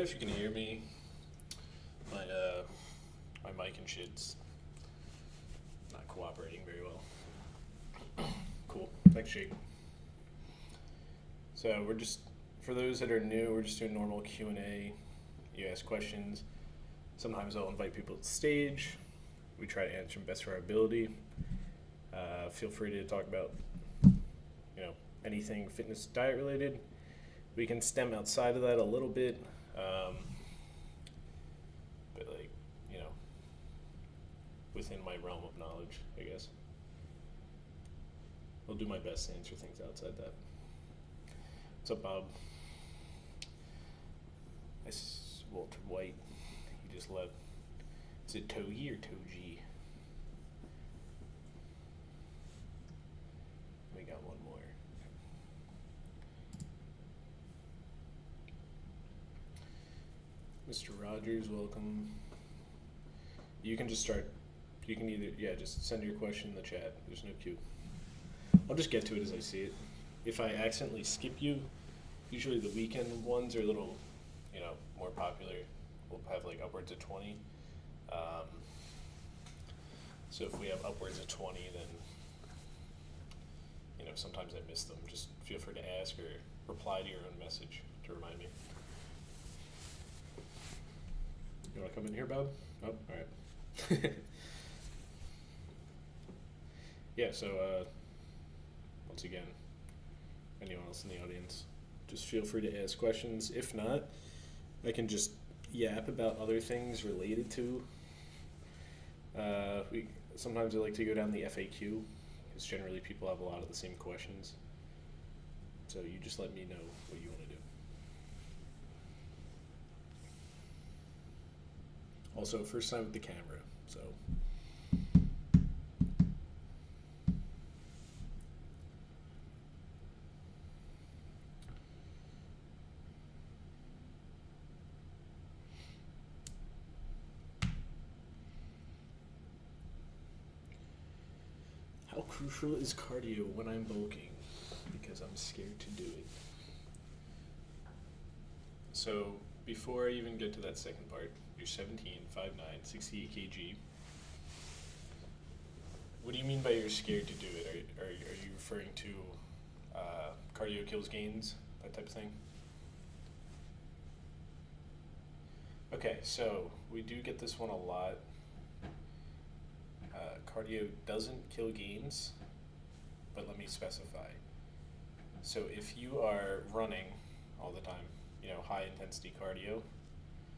if you can hear me. My mic and shit's not cooperating very well. Cool. Thanks, Jake. So we're just, for those that are new, we're just doing normal Q&A. You ask questions. Sometimes I'll invite people to the stage. We try to answer them best for our ability. Feel free to talk about, anything fitness, diet related. We can stem outside of that a little bit. But within my realm of knowledge, I guess. I'll do my best to answer things outside that. What's up, Bob? This is Walter White. He just left. Is it Togi or Toji? We got one more. Mr. Rogers, welcome. You can just start. You can either, just send your question in the chat. There's no queue. I'll just get to it as I see it. If I accidentally skip you, usually the weekend ones are a little, more popular. We'll have like upwards of 20. So if we have upwards of 20, then, sometimes I miss them. Just feel free to ask or reply to your own message to remind me. You want to come in here, Bob? Oh, all right. Yeah, so once again, anyone else in the audience, just feel free to ask questions. If not, I can just yap about other things related to. Sometimes I like to go down the FAQ, because generally people have a lot of the same questions. So you just let me know what you want to do. Also, first time with the camera, so. How crucial is cardio when I'm bulking? Because I'm scared to do it. So before I even get to that second part, you're 17, 5'9", 68 kg. What do you mean by you're scared to do it? Are you referring to cardio kills gains, that type of thing? Okay, so we do get this one a lot. Cardio doesn't kill gains, but let me specify. So if you are running all the time, high intensity cardio,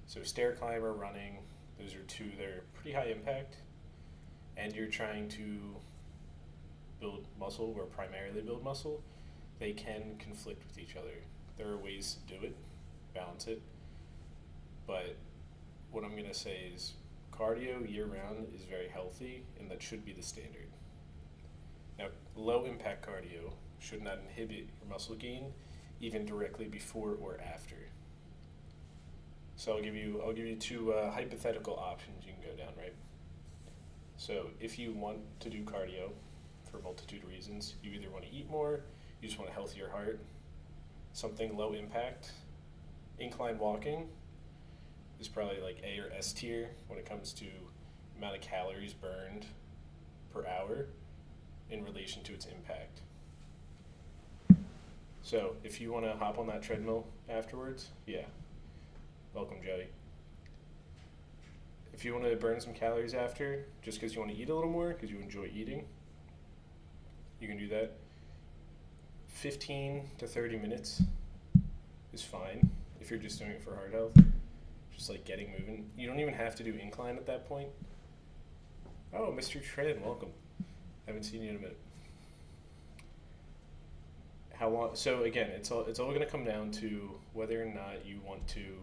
so stair climber, running, those are two that are pretty high impact, and you're trying to build muscle or primarily build muscle, they can conflict with each other. There are ways to do it, balance it, but what I'm going to say is cardio year-round is very healthy, and that should be the standard. Now, low impact cardio should not inhibit your muscle gain, even directly before or after. So I'll give you two hypothetical options you can go down, right? So if you want to do cardio for a multitude of reasons, you either want to eat more, you just want a healthier heart, something low impact, incline walking is probably like A or S tier when it comes to amount of calories burned per hour in relation to its impact. So if you want to hop on that treadmill afterwards, welcome, Joey. If you want to burn some calories after, just because you want to eat a little more, because you enjoy eating, you can do that. 15 to 30 minutes is fine if you're just doing it for heart health. Just like getting moving. You don't even have to do incline at that point. Oh, Mr. Tran, welcome. Haven't seen you in a minute. How long? So again, it's all going to come down to whether or not you want to.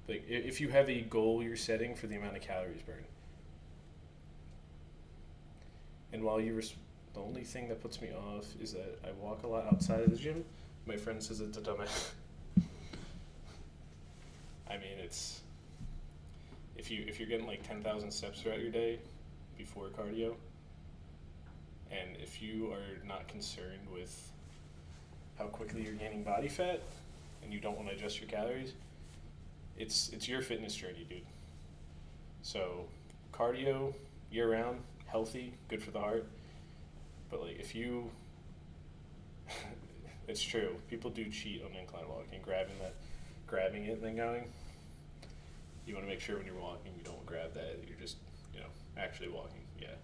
Like, if you have a goal you're setting for the amount of calories burned. And while the only thing that puts me off is that I walk a lot outside of the gym. My friend says it's a dumbass. I mean, it's if you're getting like 10,000 steps throughout your day before cardio, and if you are not concerned with how quickly you're gaining body fat, and you don't want to adjust your calories, it's your fitness journey, dude. So cardio year round, healthy, good for the heart. But like if you it's true. People do cheat on incline walking, grabbing it and then going. You want to make sure when you're walking you don't grab that. You're just, actually walking. Yeah.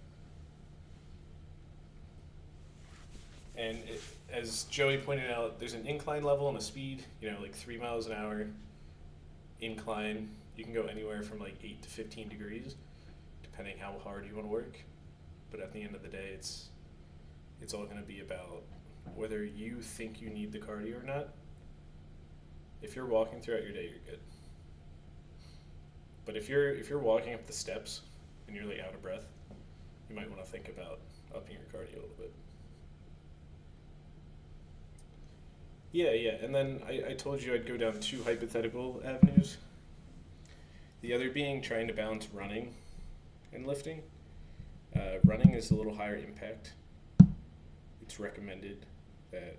And as Joey pointed out, there's an incline level and a speed. Like 3 miles an hour incline. You can go anywhere from like 8 to 15 degrees, depending how hard you want to work. But at the end of the day, it's all going to be about whether you think you need the cardio or not. If you're walking throughout your day, you're good. But if you're walking up the steps and you're like out of breath, you might want to think about upping your cardio a little bit. Yeah. And then I told you I'd go down 2 hypothetical avenues. The other being trying to balance running and lifting. Running is a little higher impact. It's recommended that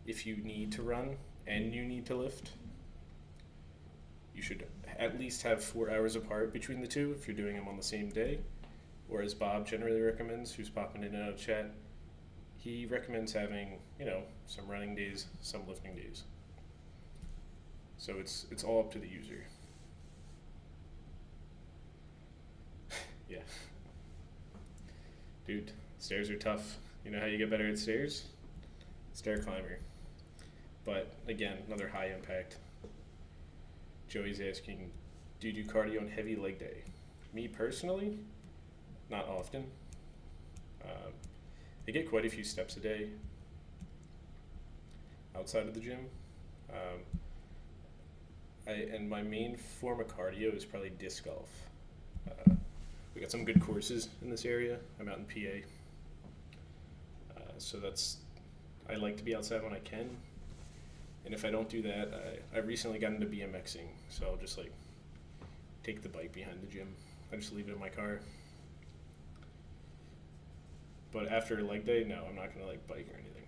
if you need to run and you need to lift, you should at least have 4 hours apart between the two if you're doing them on the same day. Or as Bob generally recommends, who's popping in and out of chat, he recommends having, some running days, some lifting days. So it's all up to the user. Yeah. Dude, stairs are tough. You know how you get better at stairs? Stair climber. But again, another high impact. Joey's asking, do you do cardio on heavy leg day? Me personally, not often. I get quite a few steps a day outside of the gym. And my main form of cardio is probably disc golf. We got some good courses in this area. I'm out in PA. So I like to be outside when I can. And if I don't do that, I recently got into BMXing. So I'll just take the bike behind the gym. I just leave it in my car. But after leg day, no, I'm not going to bike or anything.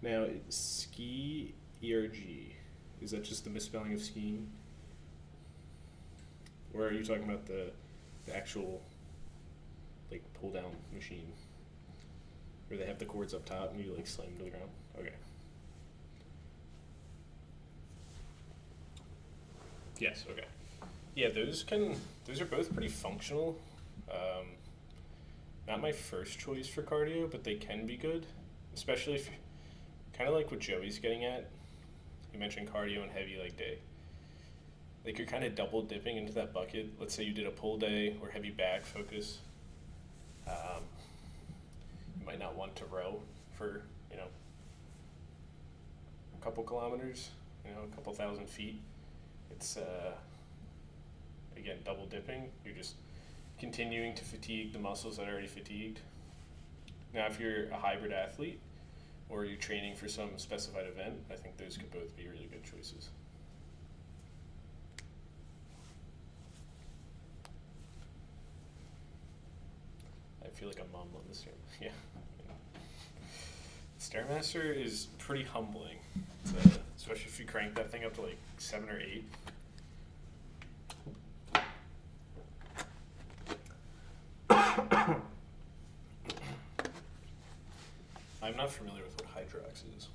Now, ski ERG, is that just the misspelling of skiing? Or are you talking about the actual pull down machine where they have the cords up top and you slam to the ground? Okay. Yes, okay. Yeah, those are both pretty functional. Not my first choice for cardio, but they can be good, especially if kind of like what Joey's getting at. You mentioned cardio and heavy leg day. You're kind of double dipping into that bucket. Let's say you did a pull day or heavy back focus. You might not want to row for, a couple kilometers, a couple thousand feet. It's, again, double dipping. You're just continuing to fatigue the muscles that are already fatigued. Now, if you're a hybrid athlete or you're training for some specified event, I think those could both be really good choices. I feel like I'm mumbling this here. Yeah. Stairmaster is pretty humbling, especially if you crank that thing up to 7 or 8. I'm not familiar with what Hydrox is.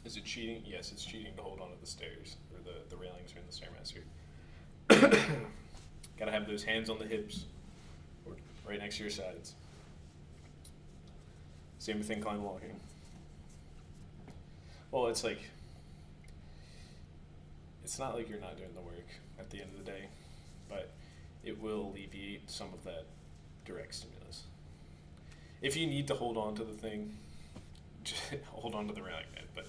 Is it cheating? Yes, it's cheating to hold onto the stairs, or the railings are in the Stairmaster. Gotta have those hands on the hips, or right next to your sides. Same with incline walking. Well, it's not like you're not doing the work at the end of the day, but it will alleviate some of that direct stimulus. If you need to hold on to the thing, just hold on to the railing net. But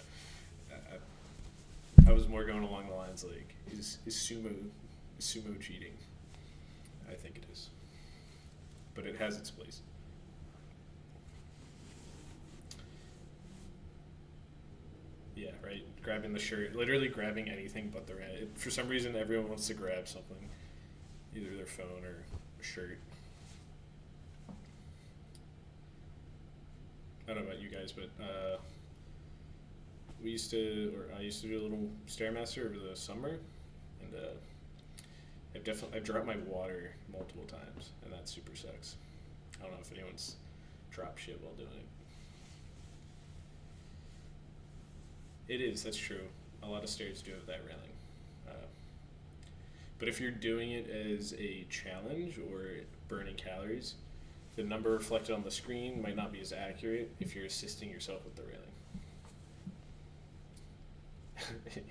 I was more going along the lines is sumo cheating? I think it is, but it has its place. Yeah, right. Grabbing the shirt, literally grabbing anything but the rail. For some reason, everyone wants to grab something, either their phone or a shirt. I don't know about you guys, but we used to, or I used to do a little Stairmaster over the summer, and I've dropped my water multiple times, and that super sucks. I don't know if anyone's dropped shit while doing it. It is, that's true. A lot of stairs do have that railing. But if you're doing it as a challenge or burning calories, the number reflected on the screen might not be as accurate if you're assisting yourself with the railing.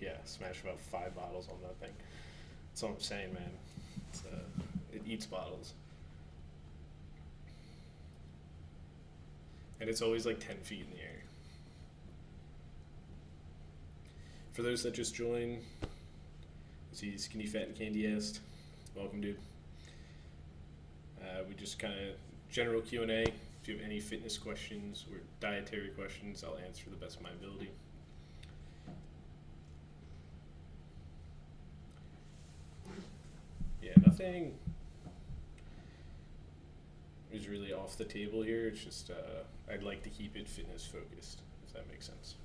Yeah, smash about 5 bottles on that thing. That's what I'm saying, man. It eats bottles. And it's always like 10 feet in the air. For those that just joined, see Skinny Fat and Candy asked. Welcome, dude. We just kind of general Q&A. If you have any fitness questions or dietary questions, I'll answer to the best of my ability. Yeah, nothing is really off the table here. It's just I'd like to keep it fitness focused, if that makes sense.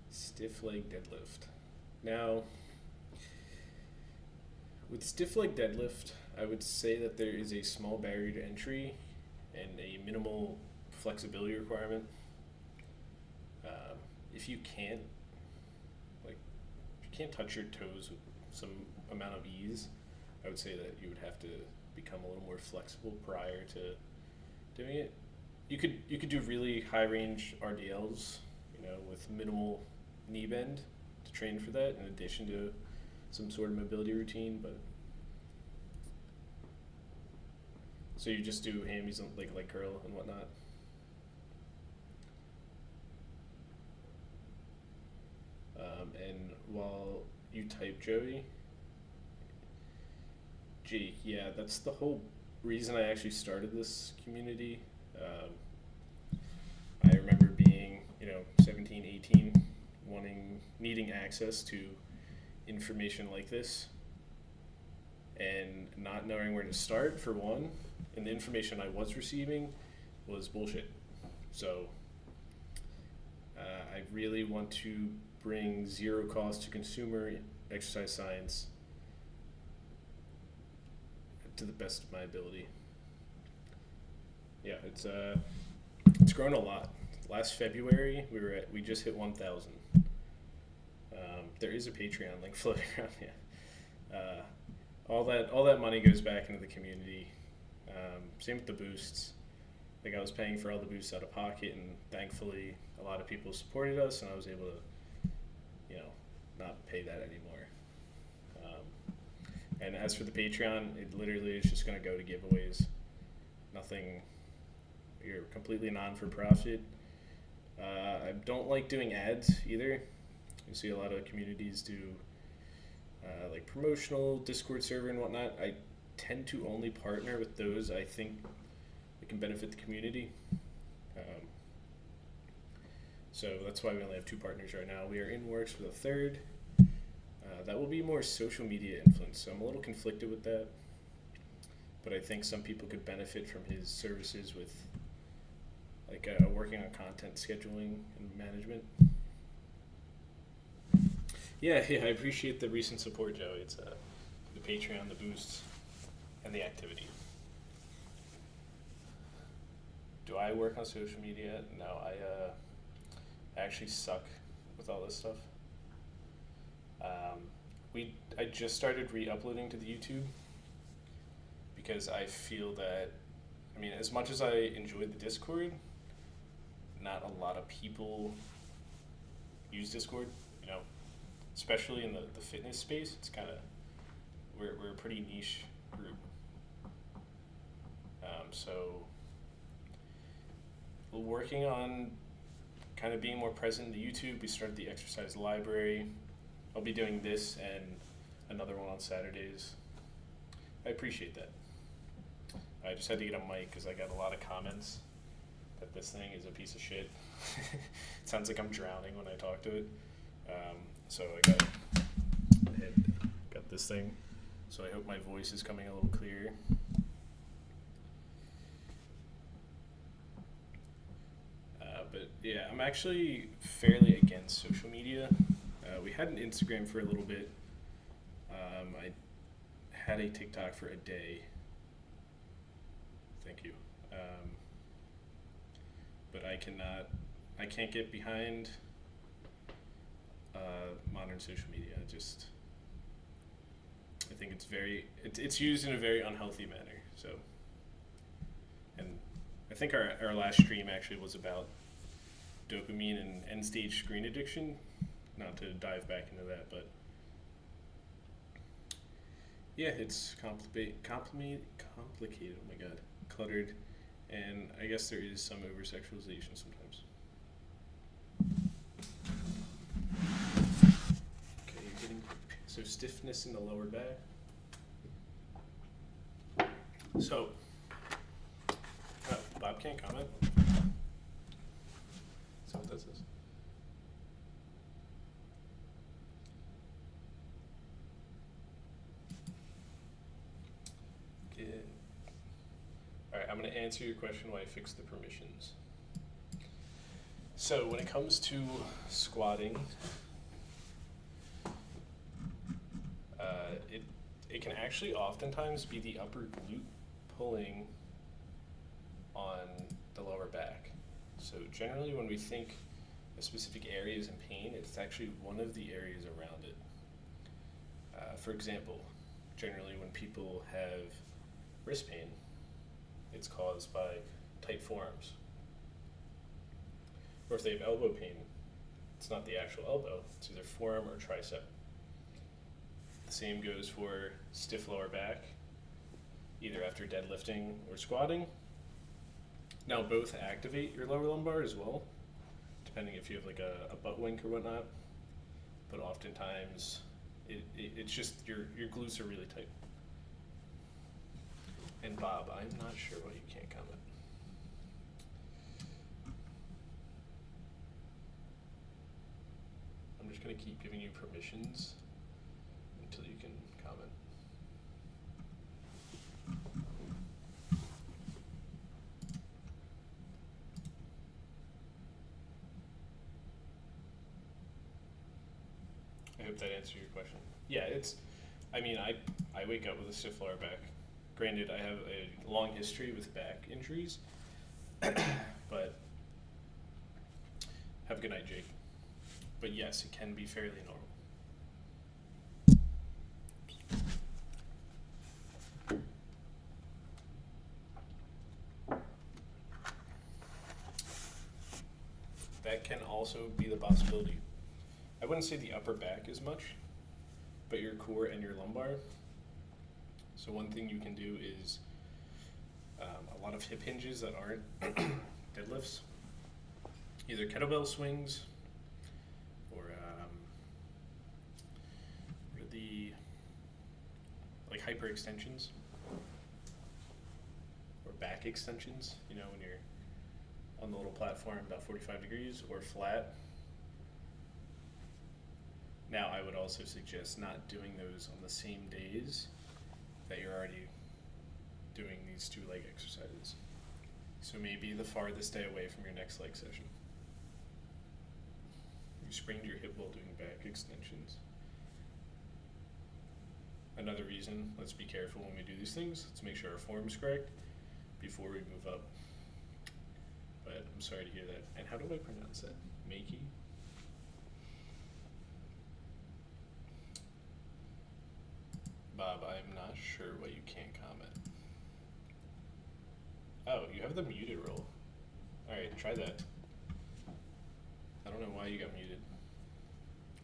Stiff leg deadlift. Now, with stiff leg deadlift, I would say that there is a small barrier to entry and a minimal flexibility requirement. If you can't, touch your toes with some amount of ease, I would say that you would have to become a little more flexible prior to doing it. You could do really high range RDLs, with minimal knee bend to train for that, in addition to some sort of mobility routine. But so you just do hammies and like leg curl and whatnot. And while you type Joey, Jake, yeah, that's the whole reason I actually started this community. I remember being, 17, 18, needing access to information like this and not knowing where to start, for one, and the information I was receiving was bullshit. So I really want to bring zero cost to consumer exercise science to the best of my ability. Yeah, it's grown a lot. Last February, we just hit 1,000. There is a Patreon link floating around. Yeah, all that money goes back into the community. Same with the boosts. Like, I was paying for all the boosts out of pocket, and thankfully, a lot of people supported us, and I was able to, not pay that anymore. And as for the Patreon, it literally is just going to go to giveaways. Nothing. You're completely non-for-profit. I don't like doing ads either. You see a lot of communities do like promotional Discord server and whatnot. I tend to only partner with those I think that can benefit the community. So that's why we only have 2 partners right now. We are in works with a third. That will be more social media influence, so I'm a little conflicted with that. But I think some people could benefit from his services with working on content scheduling and management. Yeah, I appreciate the recent support, Joey. It's the Patreon, the boosts, and the activity. Do I work on social media? No, I actually suck with all this stuff. I just started re-uploading to the YouTube because I feel that, as much as I enjoyed the Discord, not a lot of people use Discord, especially in the fitness space. It's kind of, we're a pretty niche group. So we're working on kind of being more present in the YouTube. We started the exercise library. I'll be doing this and another one on Saturdays. I appreciate that. I just had to get a mic because I got a lot of comments that this thing is a piece of shit. It sounds like I'm drowning when I talk to it. So I got this thing, so I hope my voice is coming a little clearer. But yeah, I'm actually fairly against social media. We had an Instagram for a little bit. I had a TikTok for a day. Thank you. But I can't get behind modern social media. I think it's used in a very unhealthy manner. So, and I think our last stream actually was about dopamine and end stage screen addiction. Not to dive back into that, but yeah, it's complicated. Oh my god, cluttered, and I guess there is some over sexualization sometimes. Okay, you're getting stiffness in the lower back. So, Bob can't comment. So what this is. Good. All right, I'm going to answer your question while I fix the permissions. So when it comes to squatting, it can actually oftentimes be the upper glute pulling on the lower back. So generally when we think a specific area is in pain, it's actually one of the areas around it. For example, generally when people have wrist pain, it's caused by tight forearms. Or if they have elbow pain, it's not the actual elbow, it's either forearm or tricep. The same goes for stiff lower back, either after deadlifting or squatting. Now both activate your lower lumbar as well, depending if you have like a butt wink or whatnot, but oftentimes it's just your glutes are really tight. And Bob, I'm not sure why you can't comment. I'm just gonna keep giving you permissions until you can comment. I hope that answered your question. Yeah, I wake up with a stiff lower back. Granted, I have a long history with back injuries, but have a good night, Jake. But yes, it can be fairly normal. That can also be the possibility. I wouldn't say the upper back as much, but your core and your lumbar. So one thing you can do is a lot of hip hinges that aren't deadlifts, either kettlebell swings or like hyper extensions or back extensions, when you're on the little platform about 45 degrees or flat. Now I would also suggest not doing those on the same days that you're already doing these 2 leg exercises. So maybe the farthest day away from your next leg session. You sprained your hip while doing back extensions. Another reason, let's be careful when we do these things. Let's make sure our form's correct before we move up. But I'm sorry to hear that. And how do I pronounce that? Makey? Bob, I'm not sure why you can't comment. Oh, you have the muted role. Alright, try that. I don't know why you got muted.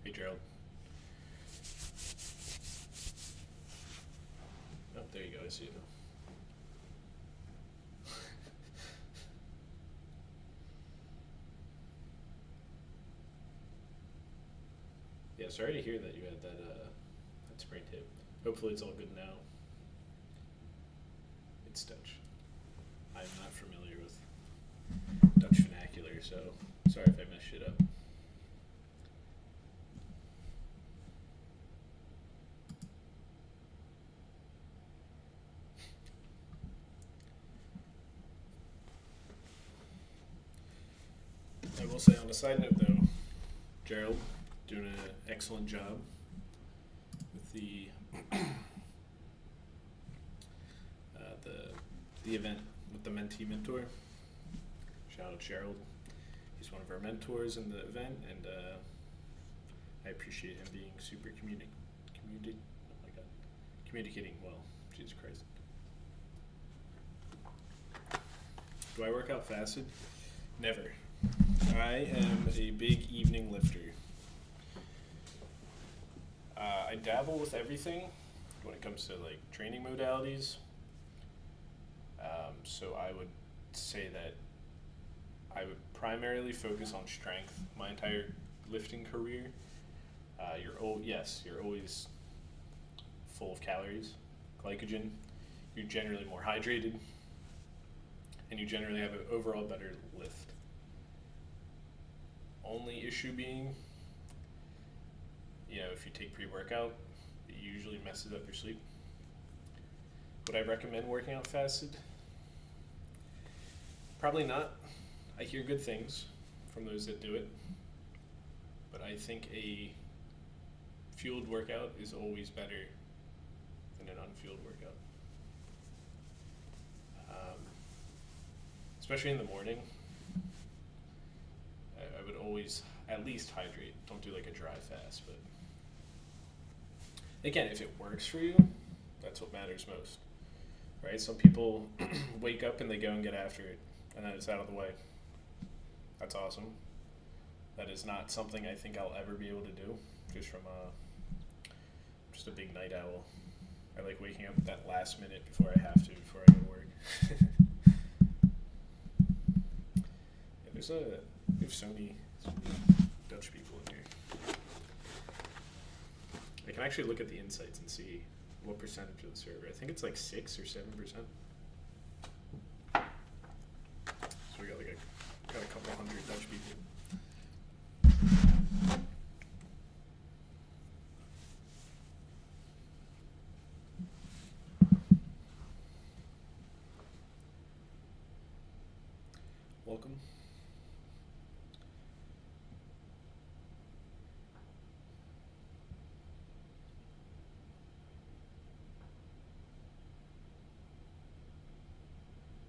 Hey, Gerald. Oh, there you go, I see it now. Yeah, sorry to hear that you had that sprained hip. Hopefully it's all good now. It's Dutch. I'm not familiar with Dutch vernacular, so sorry if I mess shit up. I'll say on a side note though, Gerald doing an excellent job with the event with the mentee mentor. Shout out Gerald. He's one of our mentors in the event, and I appreciate him being super communicating well. Jesus Christ. Do I work out fasted? Never. I am a big evening lifter. I dabble with everything when it comes to like training modalities. So I would say that I would primarily focus on strength my entire lifting career. You're always full of calories, glycogen. You're generally more hydrated, and you generally have an overall better lift. Only issue being, if you take pre-workout, it usually messes up your sleep. Would I recommend working out fasted? Probably not. I hear good things from those that do it, but I think a fueled workout is always better than an unfueled workout. Especially in the morning, I would always at least hydrate. Don't do like a dry fast, but again, if it works for you, that's what matters most, right? Some people wake up and they go and get after it, and then it's out of the way. That's awesome. That is not something I think I'll ever be able to do, just from just a big night owl. I like waking up that last minute before I have to, before I go to work. We have so many Dutch people in here. I can actually look at the insights and see what percentage of the server. I think it's like 6 or 7%. So we got got a couple hundred Dutch people. Welcome.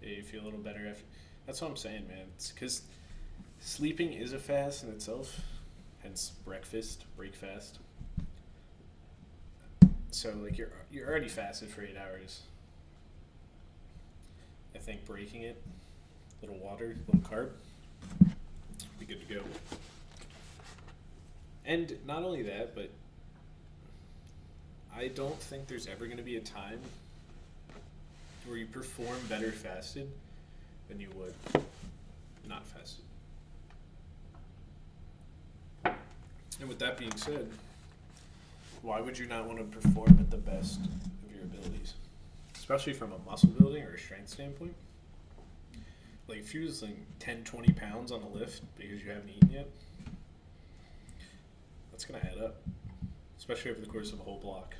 You feel a little better after. That's what I'm saying, man. It's because sleeping is a fast in itself, hence break fast. So like you're already fasted for 8 hours. I think breaking it, little water, little carb, be good to go. And not only that, but I don't think there's ever going to be a time where you perform better fasted than you would not fasted. And with that being said, why would you not want to perform at the best of your abilities? Especially from a muscle building or a strength standpoint. Like if you're just like 10, 20 pounds on a lift because you haven't eaten yet, that's going to add up. Especially over the course of a whole block.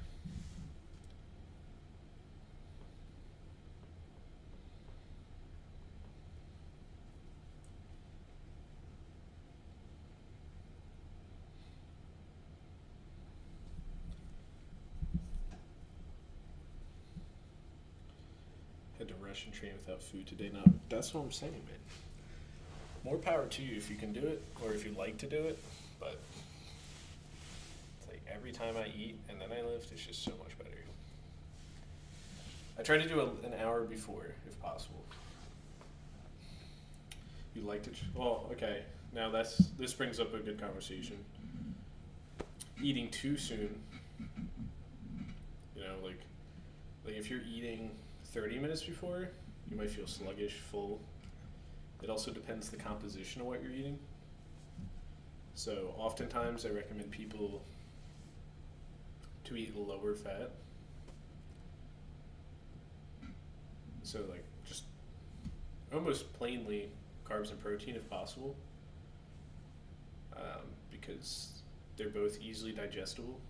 Had to rush and train without food today. Now, that's what I'm saying, man. More power to you if you can do it, or if you like to do it, but it's like every time I eat and then I lift, it's just so much better. I try to do an hour before, if possible. You like to, okay, now this brings up a good conversation. Eating too soon, like if you're eating 30 minutes before, you might feel sluggish, full. It also depends the composition of what you're eating. So oftentimes I recommend people to eat lower fat. So like just almost plainly carbs and protein if possible, because they're both easily digestible,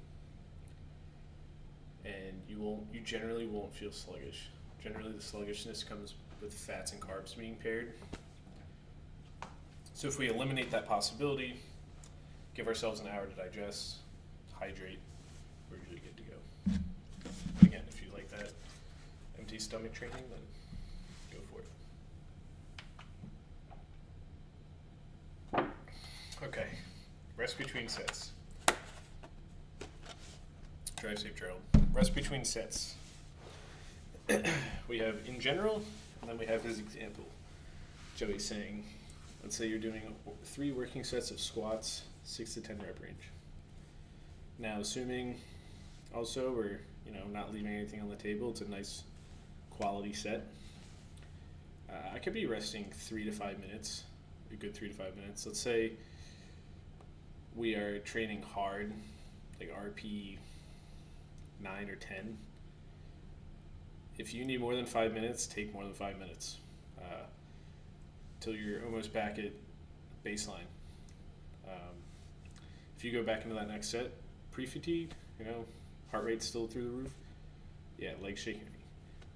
and you generally won't feel sluggish. Generally the sluggishness comes with fats and carbs being paired. So if we eliminate that possibility, give ourselves an hour to digest, hydrate, we're usually good to go. Again, if you like that empty stomach training, then go for it. Okay, rest between sets. Drive safe, Gerald. Rest between sets. We have in general, and then we have his example. Joey's saying, let's say you're doing 3 working sets of squats, 6 to 10 rep range. Now, assuming also we're not leaving anything on the table, it's a nice quality set. I could be resting 3 to 5 minutes, a good 3 to 5 minutes. Let's say we are training hard, like RP 9 or 10. If you need more than 5 minutes, take more than 5 minutes till you're almost back at baseline. If you go back into that next set, pre-fatigue, heart rate's still through the roof, yeah, legs shaking.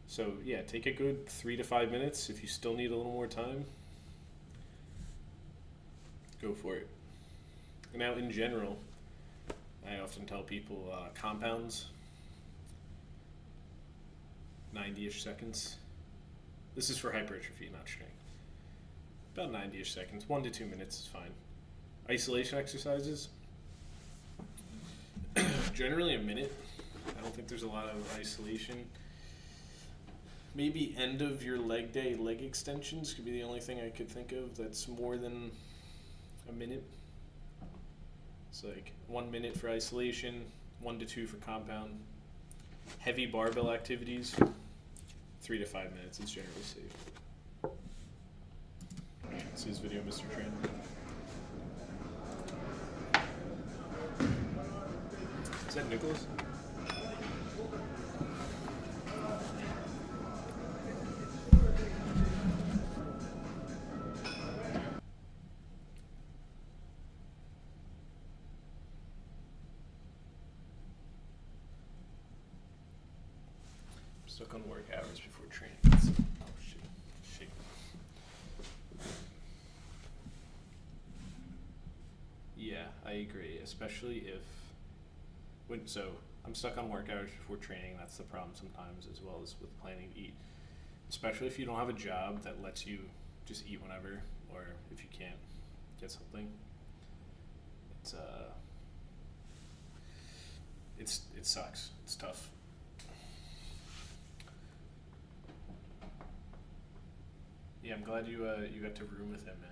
So yeah, take a good 3 to 5 minutes. If you still need a little more time, go for it. Now, in general, I often tell people compounds, 90-ish seconds. This is for hypertrophy, not strength. About 90-ish seconds, 1 to 2 minutes is fine. Isolation exercises, generally a minute. I don't think there's a lot of isolation. Maybe end of your leg day leg extensions could be the only thing I could think of that's more than a minute. It's like 1 minute for isolation, 1 to 2 for compound. Heavy barbell activities, 3 to 5 minutes is generally safe. See his video, Mr. Tran. Is that Nicholas? Stuck on work hours before training. Oh shit. Yeah, I agree. Especially if so I'm stuck on work hours before training. That's the problem sometimes, as well as with planning to eat. Especially if you don't have a job that lets you just eat whenever, or if you can't get something. It sucks. It's tough. Yeah, I'm glad you got to room with him, man.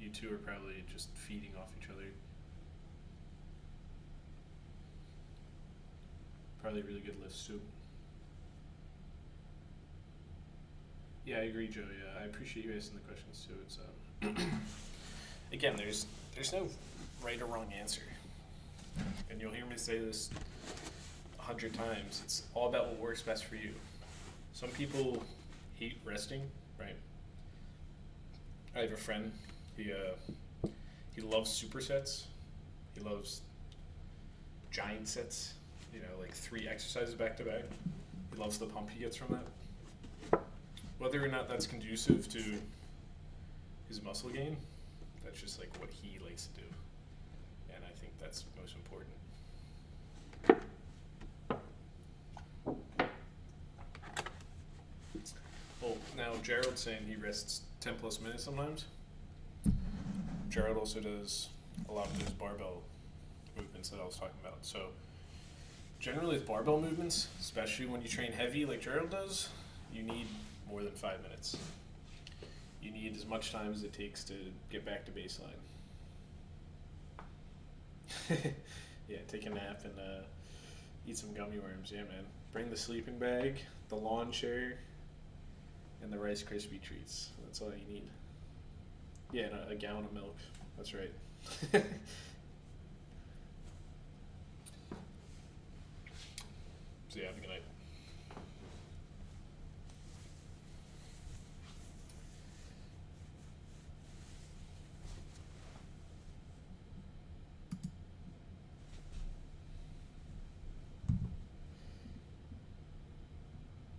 You two are probably just feeding off each other. Probably really good lifts too. Yeah, I agree, Joey. I appreciate you asking the questions too. It's again, there's no right or wrong answer, and you'll hear me say this 100 times. It's all about what works best for you. Some people hate resting, right? I have a friend. He loves supersets. He loves giant sets. Like 3 exercises back to back. He loves the pump he gets from that. Whether or not that's conducive to his muscle gain, that's just like what he likes to do. And I think that's most important. Well, now Gerald's saying he rests 10 plus minutes sometimes. Gerald also does a lot of those barbell movements that I was talking about. So generally with barbell movements, especially when you train heavy like Gerald does, you need more than 5 minutes. You need as much time as it takes to get back to baseline. Yeah, take a nap and eat some gummy worms. Yeah, man. Bring the sleeping bag, the lawn chair, and the Rice Krispie treats. That's all you need. Yeah, and a gallon of milk. That's right. So yeah, have a good night.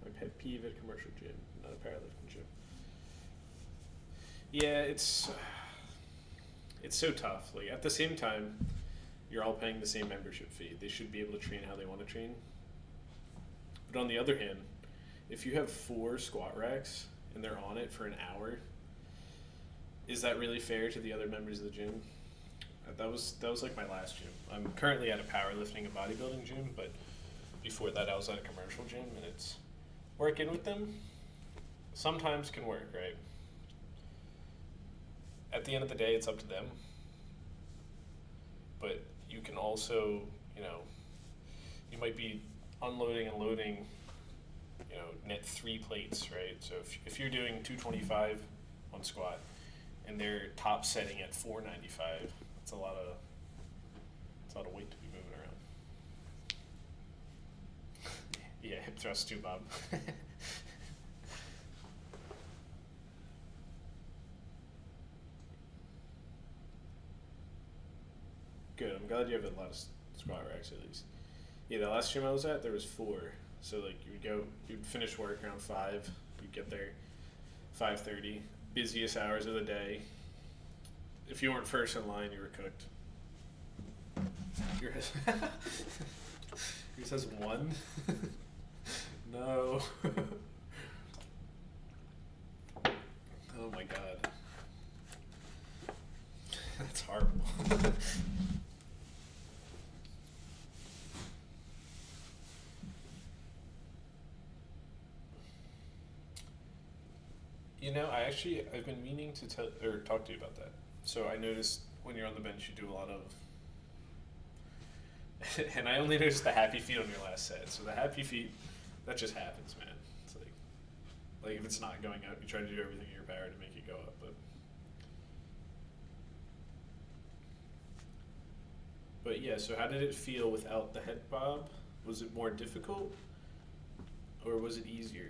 My pet peeve at a commercial gym, not a powerlifting gym. Yeah, it's it's so tough. Like at the same time, you're all paying the same membership fee. They should be able to train how they want to train. But on the other hand, if you have 4 squat racks and they're on it for an hour, is that really fair to the other members of the gym? That was like my last gym. I'm currently at a powerlifting and bodybuilding gym, but before that I was at a commercial gym, and it's working with them sometimes can work, right? At the end of the day, it's up to them. But you can also, you might be unloading and loading, net 3 plates, right? So if you're doing 225 on squat and they're top setting at 495, it's a lot of weight to be moving around. Yeah, hip thrust too, Bob. Good. I'm glad you have a lot of squat racks at least. Yeah, the last gym I was at, there was 4. So like you'd finish work around 5. You'd get there 5:30. Busiest hours of the day. If you weren't first in line, you were cooked. Yours has 1. No. Oh my god. That's horrible. I've been meaning to talk to you about that. So I noticed when you're on the bench, you do a lot of, and I only noticed the happy feet on your last set. So the happy feet, that just happens, man. It's like if it's not going up, you try to do everything in your power to make it go up, But yeah, so how did it feel without the head bob? Was it more difficult, or was it easier?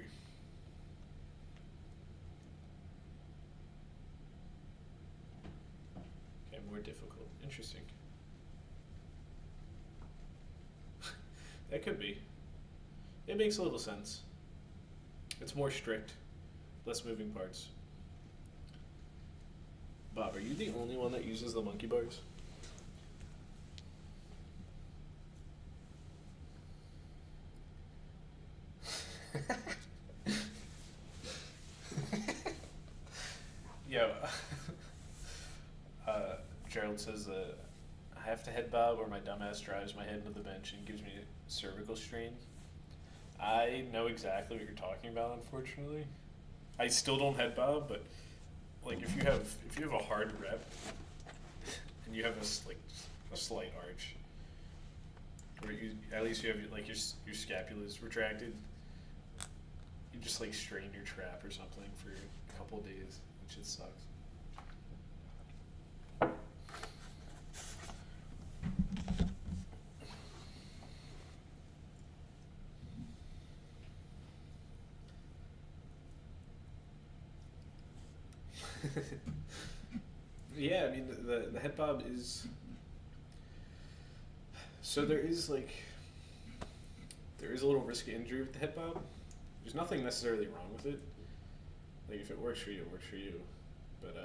Okay, more difficult. Interesting. That could be. It makes a little sense. It's more strict, less moving parts. Bob, are you the only one that uses the monkey bars? Yo, Gerald says I have to head bob or my dumbass drives my head into the bench and gives me a cervical strain. I know exactly what you're talking about, unfortunately. I still don't head bob, but like if you have a hard rep and you have a slight arch, or at least you have like your scapula is retracted, you just like strain your trap or something for a couple of days, which just sucks. Yeah, I mean the head bob is, so there is a little risk of injury with the head bob. There's nothing necessarily wrong with it. Like if it works for you, it works for you. But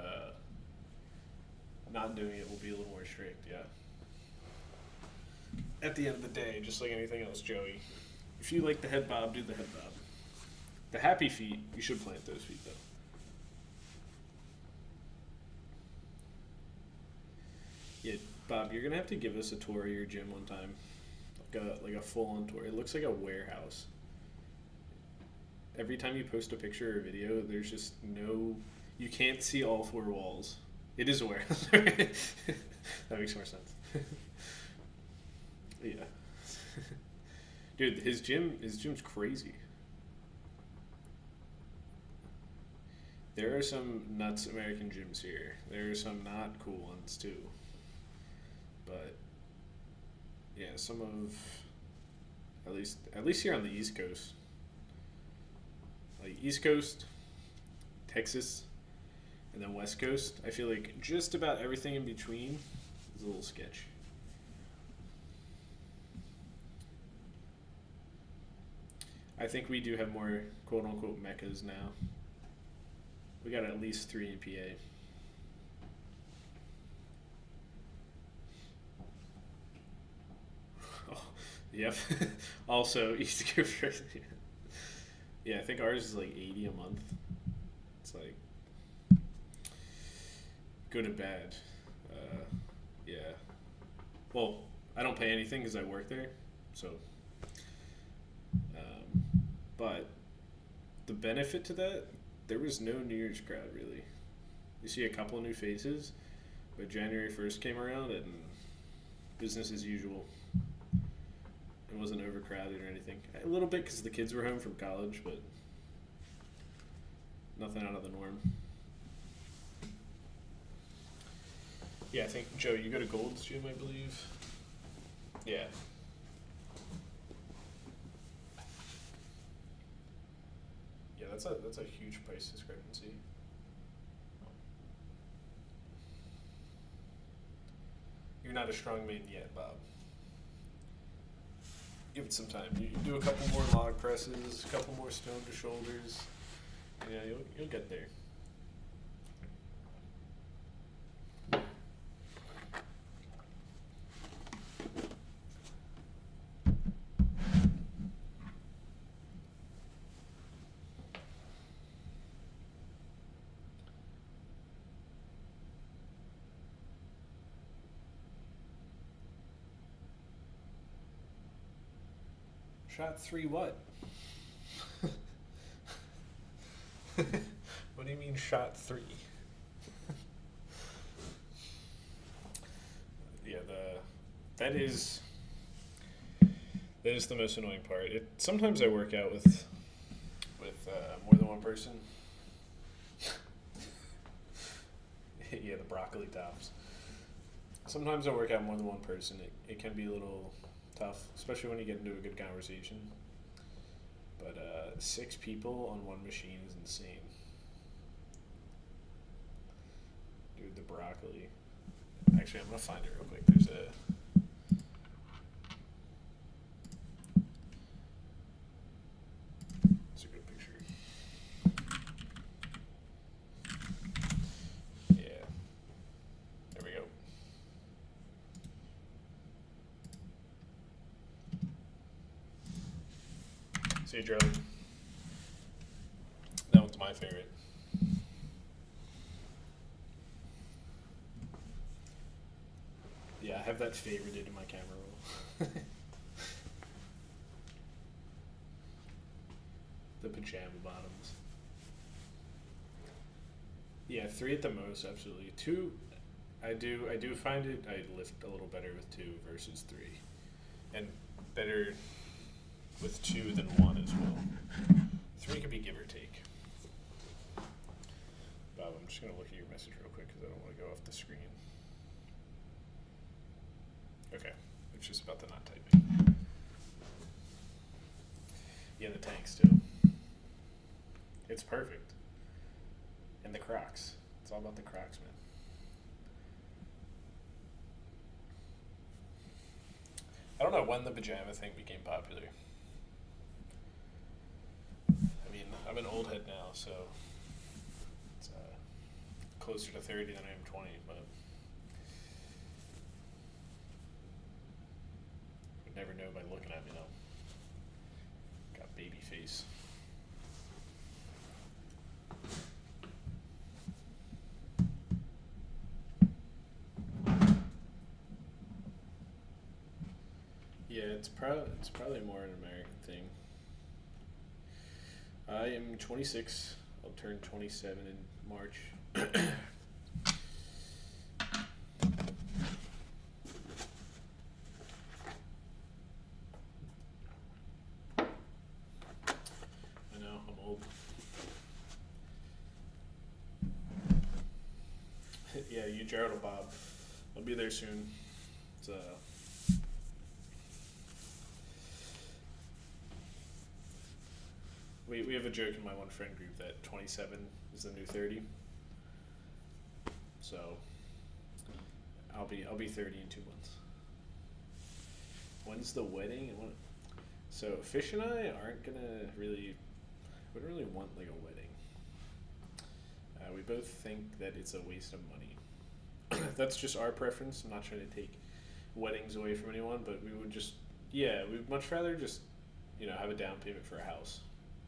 not doing it will be a little more strict, yeah. At the end of the day, just like anything else, Joey, if you like the head bob, do the head bob. The happy feet, you should plant those feet though. Yeah, Bob, you're gonna have to give us a tour of your gym one time, like a full-on tour. It looks like a warehouse. Every time you post a picture or video, there's just you can't see all 4 walls. It is a warehouse. That makes more sense. Yeah. Dude, his gym's crazy. There are some nuts American gyms here. There are some not cool ones too. But yeah, some of at least here on the East Coast. Like East Coast, Texas, and then West Coast, I feel like just about everything in between is a little sketch. I think we do have more quote unquote meccas now. We got at least 3 in PA. Yep. Also, East Coast. Yeah, I think ours is like 80 a month. It's like good and bad. Yeah. Well, I don't pay anything because I work there, so. But the benefit to that, there was no New Year's crowd really. You see a couple of new faces, but January 1st came around and business as usual. It wasn't overcrowded or anything. A little bit because the kids were home from college, but nothing out of the norm. Yeah, I think Joe, you go to Gold's Gym, I believe. Yeah. Yeah, that's a huge price discrepancy. You're not a strong man yet, Bob. Give it some time. You do a couple more log presses, a couple more stone to shoulders. Yeah, you'll get there. Shot three what? What do you mean shot three? Yeah, that is that is the most annoying part. Sometimes I work out with more than one person. Yeah, the broccoli tops. Sometimes I work out more than one person. It can be a little tough, especially when you get into a good conversation. But 6 people on one machine is insane. Dude, the broccoli. Actually, I'm gonna find it real quick. It's a good picture. Yeah. There we go. See, Joe. That one's my favorite. Yeah, I have that favorited in my camera roll. The pajama bottoms. Yeah, 3 at the most, absolutely. 2, I do find it. I lift a little better with 2 versus 3, and better with 2 than 1 as well. 3 could be give or take. Bob, I'm just gonna look at your message real quick because I don't want to go off the screen. Okay, it's just about the not typing. Yeah, the tanks too. It's perfect. And the Crocs. It's all about the Crocs, man. I don't know when the pajama thing became popular. I mean, I'm an old head now, so it's closer to 30 than I am 20, but you'd never know by looking at me though. Got baby face. Yeah, it's probably more an American thing. I am 26. I'll turn 27 in March. I know, I'm old. Yeah, you, Jared, or Bob. I'll be there soon. It's we have a joke in my one friend group that 27 is the new 30. So I'll be 30 in 2 months. When's the wedding? So Fish and I aren't gonna really wouldn't really want like a wedding. We both think that it's a waste of money. That's just our preference. I'm not trying to take weddings away from anyone, but we would just, Yeah, we'd much rather just, have a down payment for a house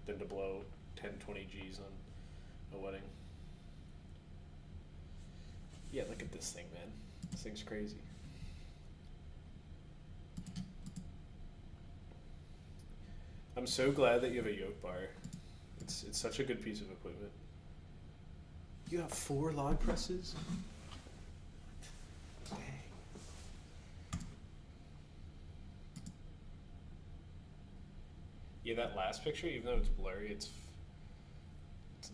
than to blow 10, 20 G's on a wedding. Yeah, look at this thing, man. This thing's crazy. I'm so glad that you have a yoke bar. It's such a good piece of equipment. You have 4 log presses? Dang. Yeah, that last picture, even though it's blurry, it's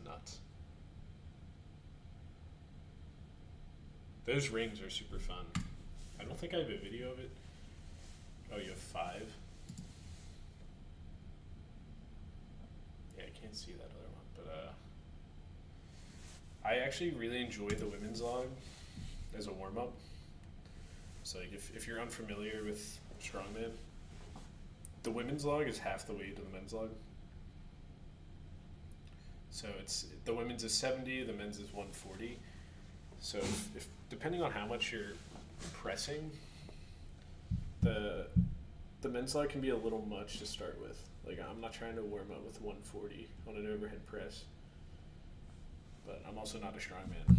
nuts. Those rings are super fun. I don't think I have a video of it. Oh, you have 5? Yeah, I can't see that other one, but I actually really enjoy the women's log as a warm-up. So like if you're unfamiliar with strongman, the women's log is half the weight of the men's log. So the women's is 70, the men's is 140. So if depending on how much you're pressing, the men's log can be a little much to start with. Like I'm not trying to warm up with 140 on an overhead press, but I'm also not a strongman.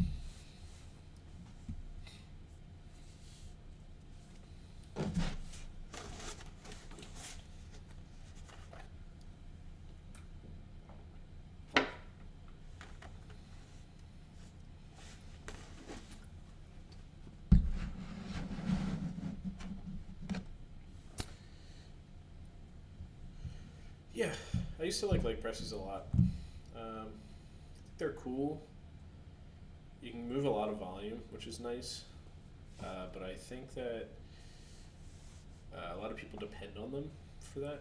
Yeah, I used to like leg presses a lot. I think they're cool. You can move a lot of volume, which is nice. But I think that a lot of people depend on them for that.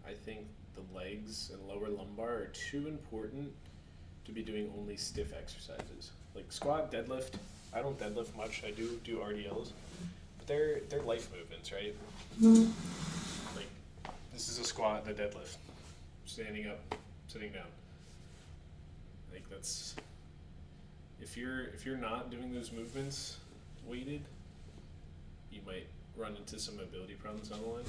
I think the legs and lower lumbar are too important to be doing only stiff exercises. Like squat, deadlift. I don't deadlift much. I do RDLs, but they're life movements, right? Like this is a squat and a deadlift. Standing up, sitting down. Like that's if you're not doing those movements weighted, you might run into some mobility problems down the line.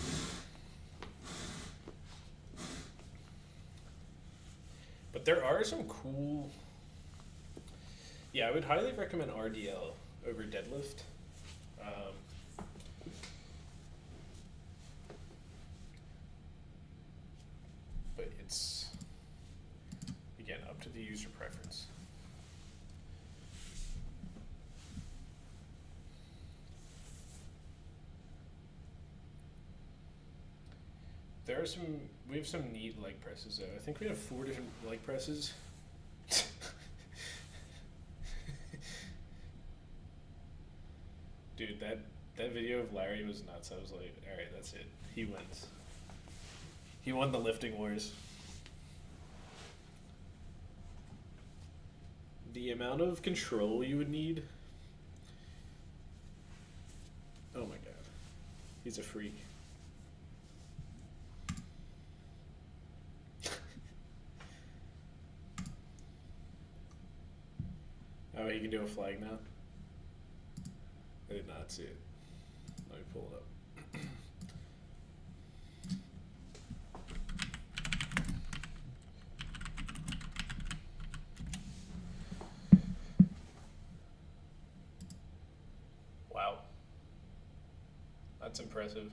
But there are some cool. Yeah, I would highly recommend RDL over deadlift. But it's, again, up to the user preference. We have some neat leg presses though. I think we have 4 different leg presses. Dude, that video of Larry was nuts. I was like, alright, that's it. He wins. He won the lifting wars. The amount of control you would need. Oh my god. He's a freak. Oh, he can do a flag now? I did not see it. Let me pull it up. Wow. That's impressive.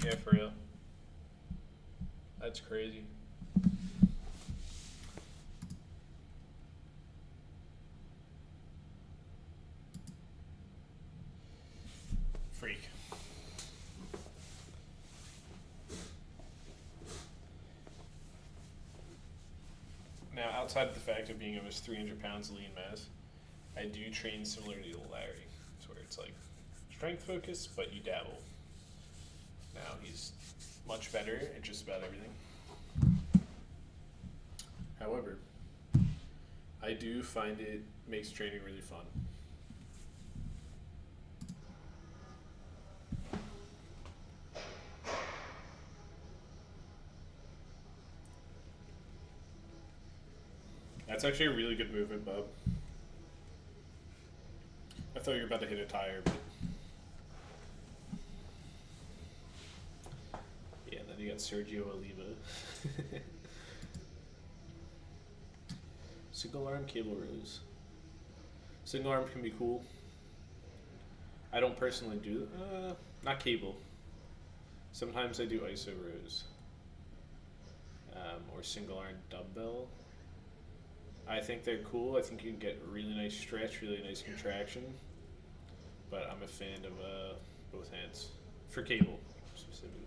Yeah, for real. That's crazy. Freak. Now, outside of the fact of being almost 300 pounds lean mass, I do train similarly to Larry. It's where it's like strength focused, but you dabble. Now he's much better at just about everything. However, I do find it makes training really fun. That's actually a really good movement, Bob. I thought you were about to hit a tire, but yeah. Then you got Sergio Oliva. Single arm cable rose. Single arm can be cool. I don't personally do not cable. Sometimes I do iso rows or single arm dumbbell. I think they're cool. I think you can get really nice stretch, really nice contraction. But I'm a fan of both hands for cable specifically.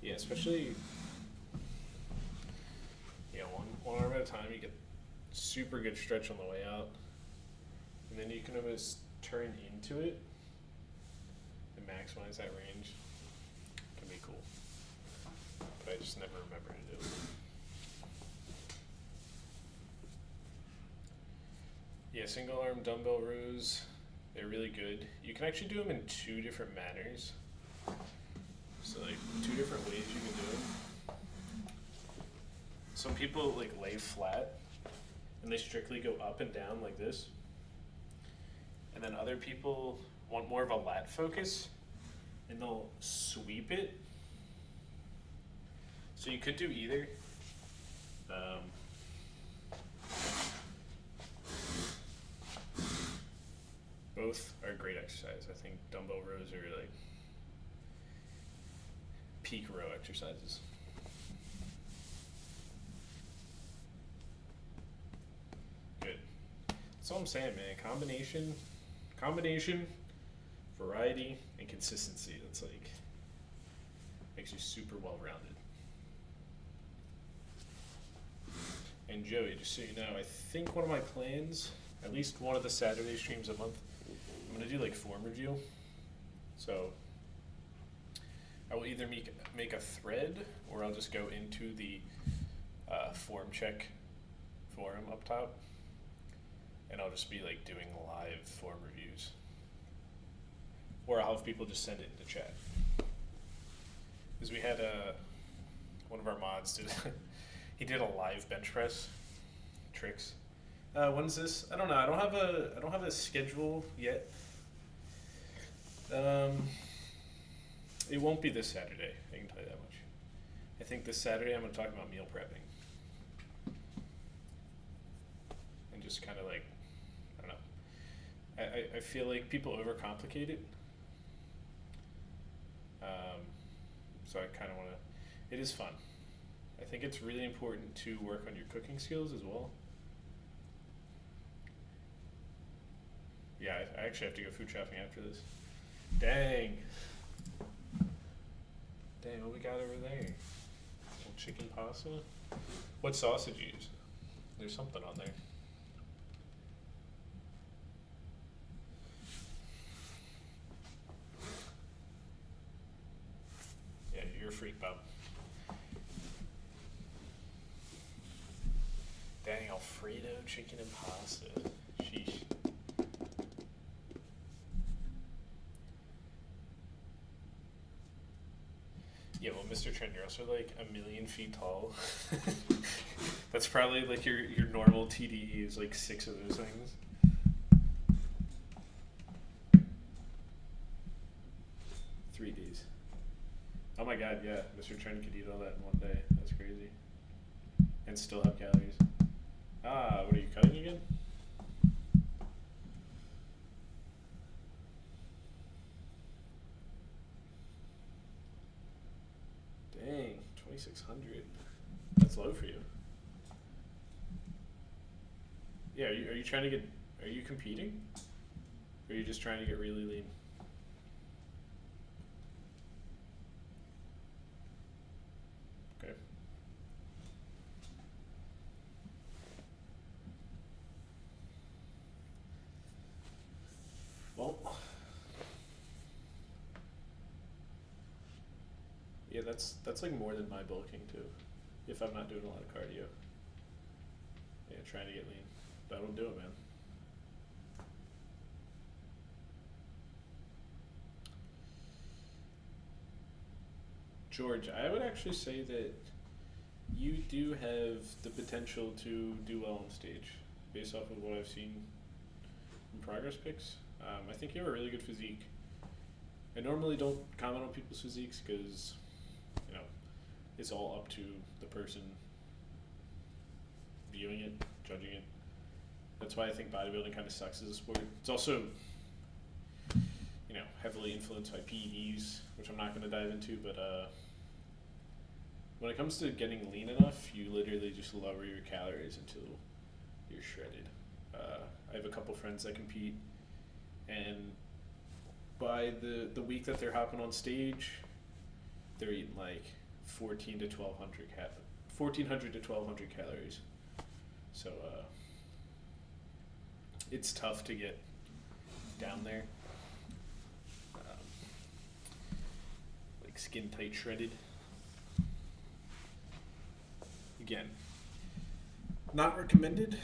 Yeah, especially one arm at a time. You get super good stretch on the way out, and then you can almost turn into it and maximize that range. Can be cool, but I just never remember to do it. Yeah, single arm dumbbell rows, they're really good. You can actually do them in two different manners. So like two different ways you can do it. Some people like lay flat and they strictly go up and down like this. And then other people want more of a lat focus and they'll sweep it. So you could do either. Both are great exercise. I think dumbbell rows are like peak row exercises. Good. That's all I'm saying, man. Combination, variety, and consistency. That's like makes you super well rounded. And Joey, just so you know, I think one of my plans, at least one of the Saturday streams a month, I'm gonna do like form review. So I will either make a thread or I'll just go into the form check forum up top and I'll just be like doing live form reviews. Or I'll have people just send it into chat. Because we had one of our mods did he did a live bench press tricks. When's this? I don't know. I don't have a schedule yet. It won't be this Saturday, I can tell you that much. I think this Saturday I'm going to talk about meal prepping. And just kind of like, I don't know. I feel like people overcomplicate it. So I kind of want to, it is fun. I think it's really important to work on your cooking skills as well. Yeah, I actually have to go food shopping after this. Dang, what we got over there? Little chicken pasta? What sauce did you use? There's something on there. Yeah, you're a freak, Bob. Dang, Alfredo chicken and pasta. Sheesh. Yeah, well, Mr. Trent, you're also like 1,000,000 feet tall. That's probably like your normal TDE is like 6 of those things. Three Ds. Oh my god, yeah, Mr. Trent could eat all that in one day. That's crazy. And still have calories. Ah, what are you cutting again? Dang, 2,600. That's low for you. Yeah, are you trying to get, are you competing? Or are you just trying to get really lean? Okay. Well, yeah, that's like more than my bulking too. If I'm not doing a lot of cardio. Yeah, trying to get lean. That'll do it, man. George, I would actually say that you do have the potential to do well on stage, based off of what I've seen in progress pics. I think you have a really good physique. I normally don't comment on people's physiques because, you know, it's all up to the person viewing it, judging it. That's why I think bodybuilding kind of sucks as a sport. It's also, you know, heavily influenced by PEDs, which I'm not going to dive into, but when it comes to getting lean enough, you literally just lower your calories until you're shredded. I have a couple friends that compete, and by the week that they're hopping on stage, they're eating like 1400 to 1200 calories. So it's tough to get down there, like skin tight shredded. Again, not recommended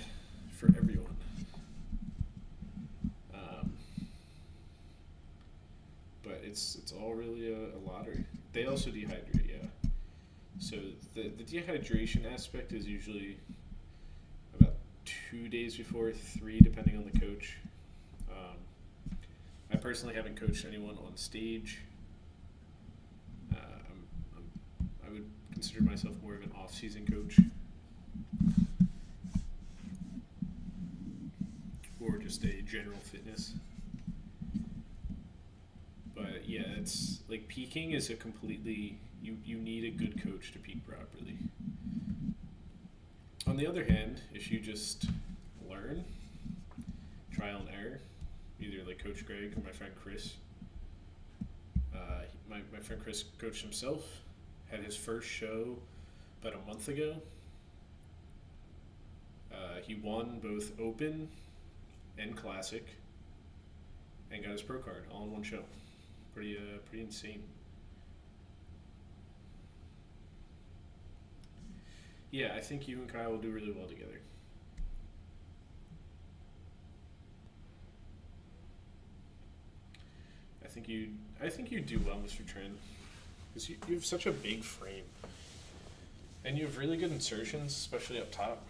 for everyone. But it's all really a lottery. They also dehydrate, yeah. So the dehydration aspect is usually about 2 days before, 3 depending on the coach. I personally haven't coached anyone on stage. I would consider myself more of an off-season coach, or just a general fitness. But yeah, it's like peaking is a completely, you need a good coach to peak properly. On the other hand, if you just learn, trial and error, either like Coach Greg or my friend Chris. My friend Chris coached himself, had his first show about a month ago. He won both Open and Classic and got his pro card all in one show. Pretty insane. Yeah, I think you and Kyle will do really well together. I think you do well, Mr. Trent, because you have such a big frame, and you have really good insertions, especially up top.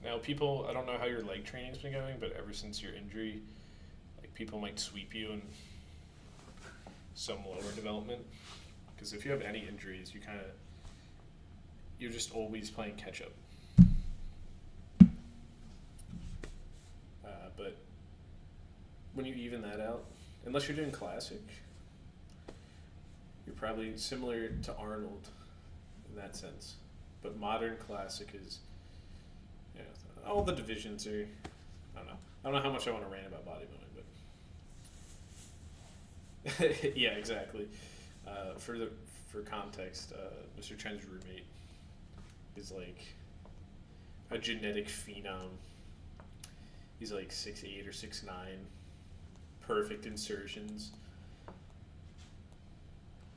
Now, people, I don't know how your leg training's been going, but ever since your injury, like people might sweep you in some lower development, because if you have any injuries, you're just always playing catch up. But when you even that out, unless you're doing Classic, you're probably similar to Arnold in that sense. But modern Classic is, you know, all the divisions are, I don't know how much I want to rant about bodybuilding, but yeah, exactly. For context, Mr. Chen's roommate is like a genetic phenom. He's like 6'8" or 6'9", perfect insertions,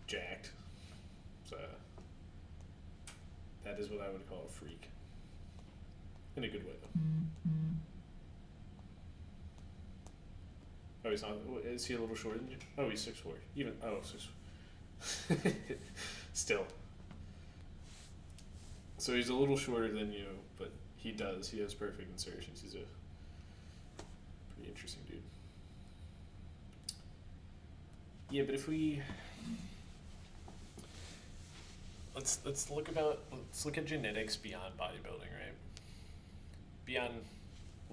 jacked. So that is what I would call a freak, in a good way though. Oh, he's not. Is he a little shorter than you? Oh, he's 6'4". Even 6'4". Still. So he's a little shorter than you, but he has perfect insertions. He's a pretty interesting dude. Yeah, but if we let's look at genetics beyond bodybuilding, right? Beyond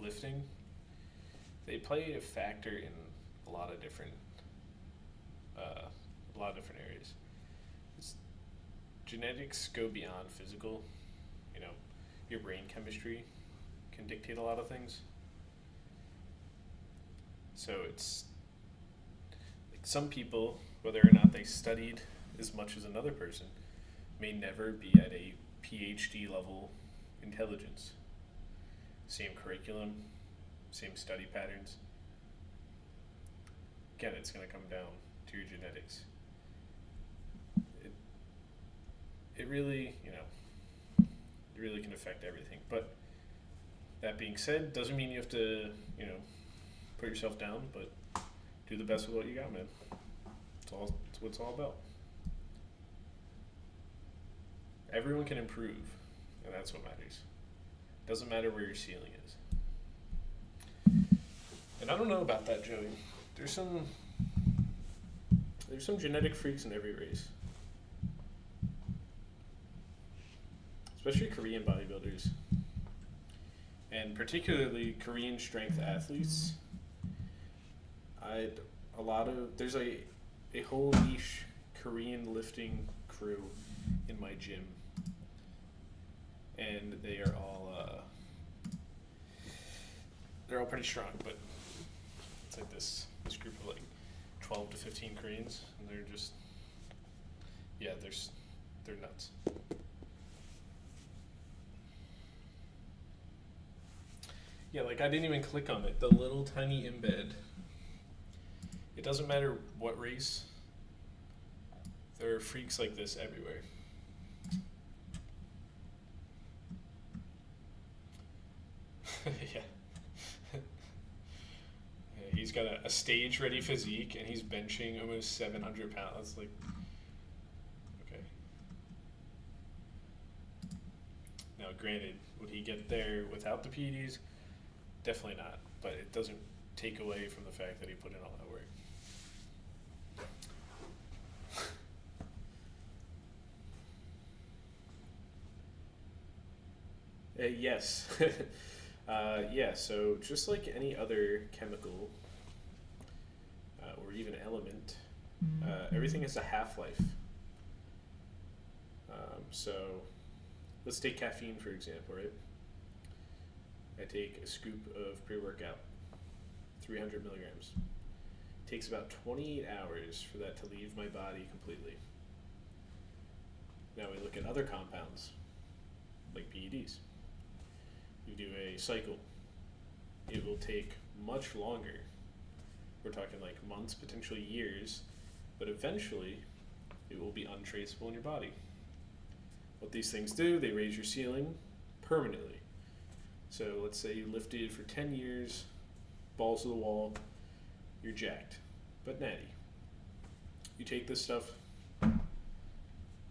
lifting, they play a factor in a lot of different areas. Genetics go beyond physical. You know, your brain chemistry can dictate a lot of things. So it's like some people, whether or not they studied as much as another person, may never be at a PhD level intelligence. Same curriculum, same study patterns. Again, it's going to come down to your genetics. It really, it really can affect everything. But that being said, doesn't mean you have to, put yourself down, but do the best with what you got, man. It's what it's all about. Everyone can improve, and that's what matters. Doesn't matter where your ceiling is. And I don't know about that, Joey. There's some genetic freaks in every race. Especially Korean bodybuilders. And particularly Korean strength athletes. There's a whole niche Korean lifting crew in my gym. And they're all pretty strong, but it's like this group of like 12 to 15 Koreans, and they're just, yeah, they're nuts. Yeah, like I didn't even click on it. The little tiny embed. It doesn't matter what race. There are freaks like this everywhere. Yeah. He's got a stage-ready physique, and he's benching almost 700 pounds. Like, okay. Now, granted, would he get there without the PEDs? Definitely not. But it doesn't take away from the fact that he put in all that work. Yes. Yeah, so just like any other chemical or even element, everything has a half-life. So let's take caffeine, for example, right? I take a scoop of pre-workout, 300 milligrams. It takes about 28 hours for that to leave my body completely. Now we look at other compounds, like PEDs. You do a cycle. It will take much longer. We're talking like months, potentially years, but eventually it will be untraceable in your body. What these things do, they raise your ceiling permanently. So let's say you lifted for 10 years, balls to the wall, you're jacked, but natty. You take this stuff, a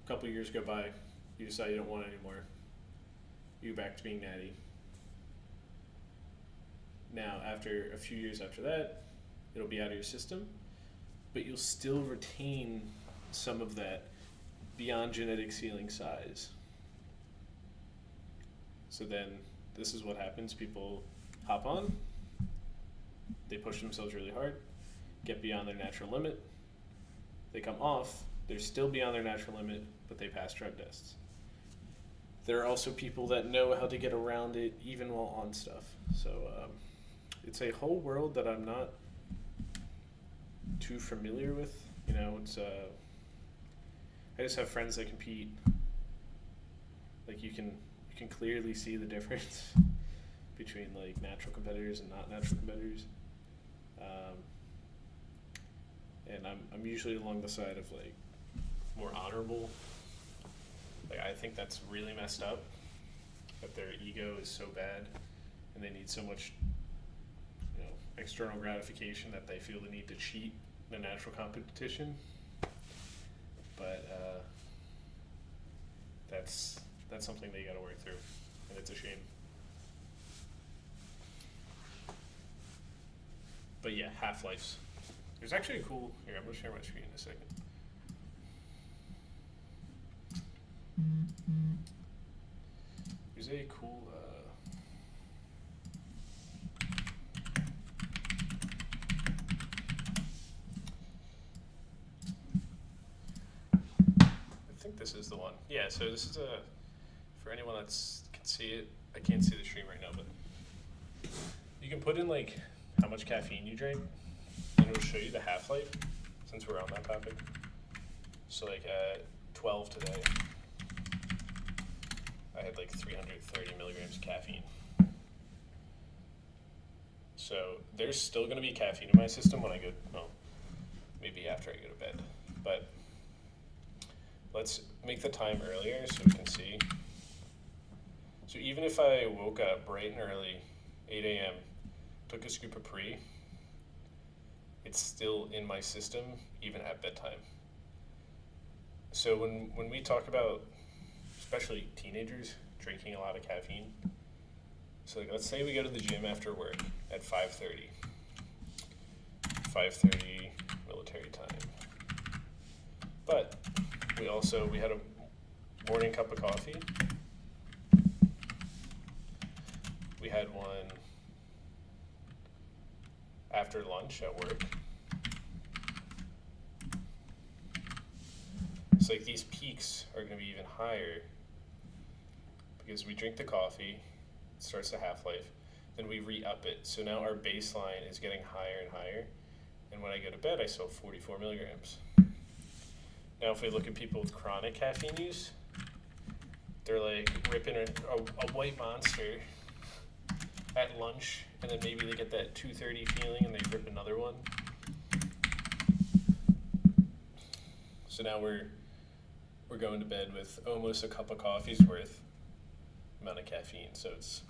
couple years go by, you decide you don't want it anymore, you go back to being natty. Now, after a few years after that, it'll be out of your system, but you'll still retain some of that beyond genetic ceiling size. So then, this is what happens. People hop on, they push themselves really hard, get beyond their natural limit, they come off, they're still beyond their natural limit, but they pass drug tests. There are also people that know how to get around it even while on stuff. So it's a whole world that I'm not too familiar with. You know, it's I just have friends that compete. Like you can clearly see the difference between like natural competitors and not natural competitors. And I'm usually along the side of like more honorable. Like I think that's really messed up, that their ego is so bad and they need so much, you know, external gratification that they feel the need to cheat in a natural competition. But that's something they got to work through, and it's a shame. But yeah, half-lives. There's actually a cool, here, I'm going to share my screen in a second. There's a cool, I think this is the one. Yeah, so this is for anyone that can see it, I can't see the stream right now, but you can put in like how much caffeine you drank, and it'll show you the half-life, since we're on that topic. So like at 12 today, I had like 330 milligrams of caffeine. So there's still going to be caffeine in my system when I go, well, maybe after I go to bed. But let's make the time earlier so we can see. So even if I woke up bright and early, 8 a.m., took a scoop of pre, it's still in my system even at bedtime. So when we talk about especially teenagers, drinking a lot of caffeine. So like, let's say we go to the gym after work at 5:30. 5:30 military time. But we had a morning cup of coffee. We had one after lunch at work. It's like these peaks are going to be even higher because we drink the coffee, it starts the half-life, then we re-up it. So now our baseline is getting higher and higher. And when I go to bed, I still have 44 milligrams. Now, if we look at people with chronic caffeine use, they're like ripping a white monster at lunch, and then maybe they get that 2:30 feeling and they rip another one. So now we're going to bed with almost a cup of coffee's worth amount of caffeine. So it's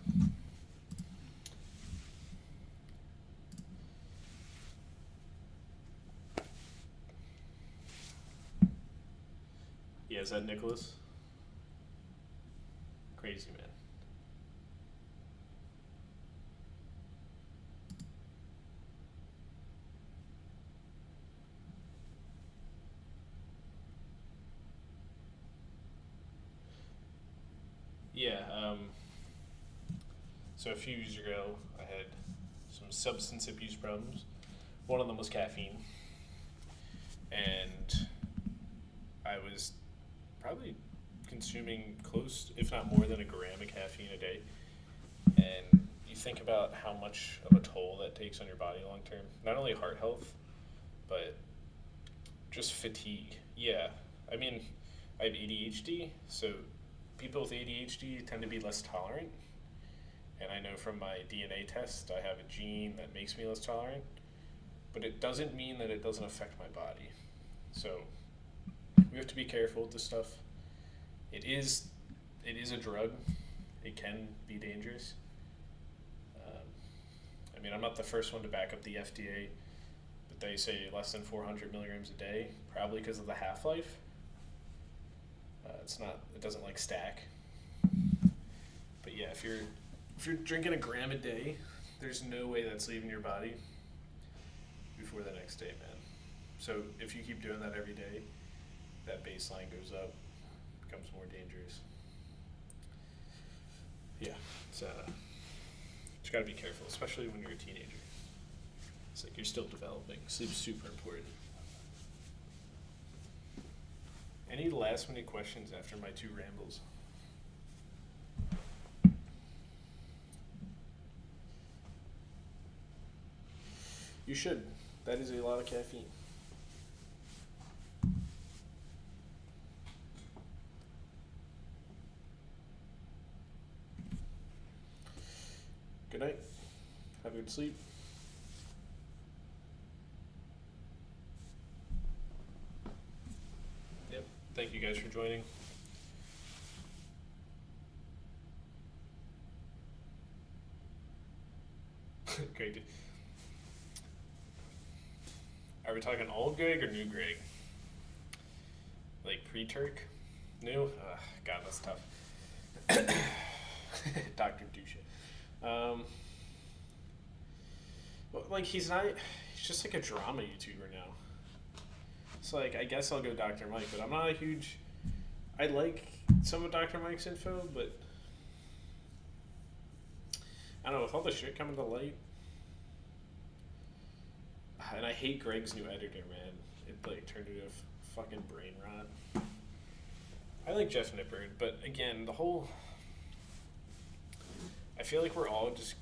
yeah, is that Nicholas? Crazy man. Yeah, so a few years ago, I had some substance abuse problems. One of them was caffeine. And I was probably consuming close, if not more than a gram of caffeine a day. And you think about how much of a toll that takes on your body long term. Not only heart health, but just fatigue. Yeah, I mean, I have ADHD, so people with ADHD tend to be less tolerant. And I know from my DNA test, I have a gene that makes me less tolerant. But it doesn't mean that it doesn't affect my body. So we have to be careful with this stuff. It is a drug. It can be dangerous. I mean, I'm not the first one to back up the FDA, but they say less than 400 milligrams a day, probably because of the half-life. It doesn't like stack. But yeah, if you're drinking a gram a day, there's no way that's leaving your body before the next day, man. So if you keep doing that every day, that baseline goes up, becomes more dangerous. Yeah, it's just gotta be careful, especially when you're a teenager. It's like you're still developing. Sleep's super important. Any last minute questions after my 2 rambles? You should. That is a lot of caffeine. Good night. Have a good sleep. Yep. Thank you guys for joining. Great. Are we talking old Greg or new Greg? Like pre-Turk? New? God, that's tough. Dr. Dusha. Well, like he's just like a drama YouTuber now. So like, I guess I'll go Dr. Mike, but I'm not a huge, I like some of Dr. Mike's info, but I don't know, with all the shit coming to light, and I hate Greg's new editor, man. It like turned into a fucking brain rot. I like Jeff Nippard, but again, I feel like we're all just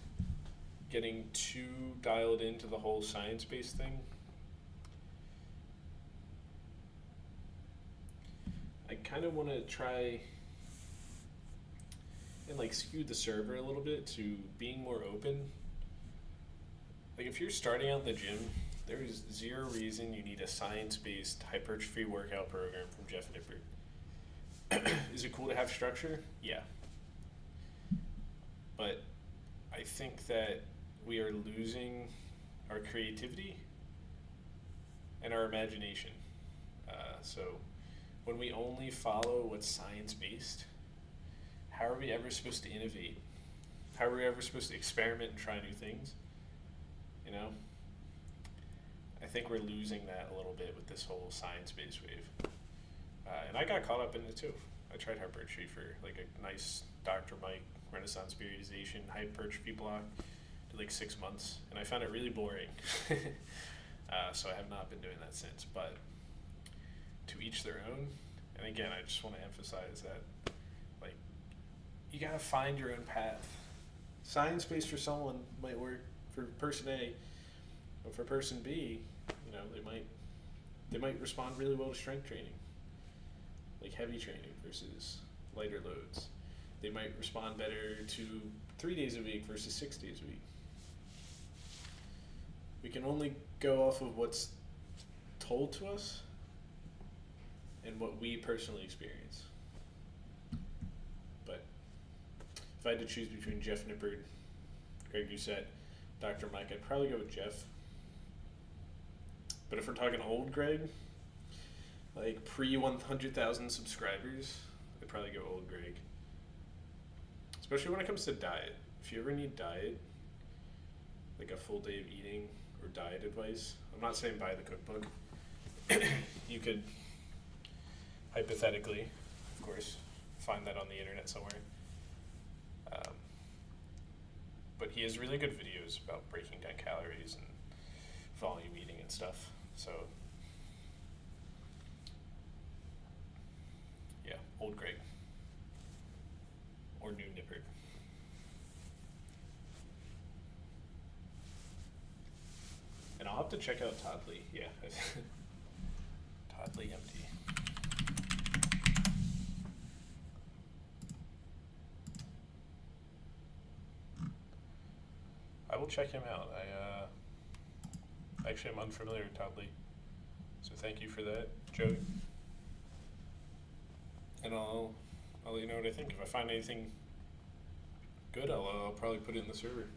getting too dialed into the whole science-based thing. I kind of want to try and like skew the server a little bit to being more open. Like if you're starting out in the gym, there is zero reason you need a science-based hypertrophy workout program from Jeff Nippard. Is it cool to have structure? Yeah. But I think that we are losing our creativity and our imagination. So when we only follow what's science-based, how are we ever supposed to innovate? How are we ever supposed to experiment and try new things? You know? I think we're losing that a little bit with this whole science-based wave. And I got caught up in it too. I tried hypertrophy for like a nice Dr. Mike Renaissance periodization hypertrophy block. Did like 6 months, and I found it really boring. So I have not been doing that since. But to each their own. And again, I just want to emphasize that, like, you gotta find your own path. Science-based for someone might work for person A, but for person B, you know, they might respond really well to strength training, like heavy training versus lighter loads. They might respond better to 3 days a week versus 6 days a week. We can only go off of what's told to us and what we personally experience. But if I had to choose between Jeff Nippard, Greg Doucette, Dr. Mike, I'd probably go with Jeff. But if we're talking old Greg, like pre-100,000 subscribers, I'd probably go old Greg. Especially when it comes to diet. If you ever need diet, like a full day of eating or diet advice, I'm not saying buy the cookbook. You could hypothetically, of course, find that on the internet somewhere. But he has really good videos about breaking down calories and volume eating and stuff. So, yeah, old Greg. Or new Nippard. And I'll have to check out Toddly. Yeah. Toddly empty. I will check him out. Actually I'm unfamiliar with Toddly. So thank you for that, Joey. And I'll let you know what I think. If I find anything good, I'll probably put it in the server.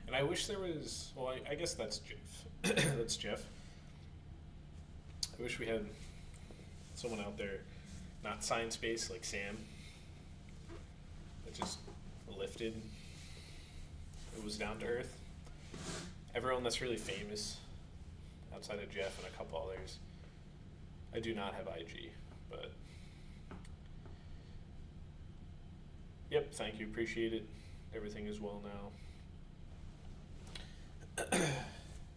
And I wish there was, well, I guess that's Jeff. That's Jeff. I wish we had someone out there, not science-based like Sam, that just lifted. It was down to earth. Everyone that's really famous, outside of Jeff and a couple others, I do not have IG, but yep, thank you, appreciate it. Everything is well now.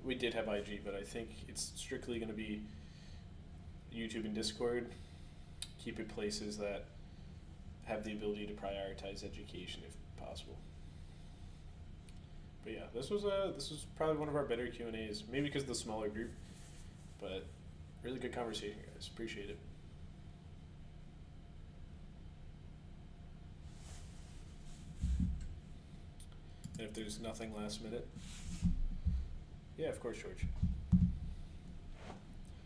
We did have IG, but I think it's strictly going to be YouTube and Discord. Keep it places that have the ability to prioritize education if possible. But yeah, this was probably one of our better Q&As, maybe because of the smaller group, but really good conversation, guys. Appreciate it. And if there's nothing last minute, yeah, of course, George.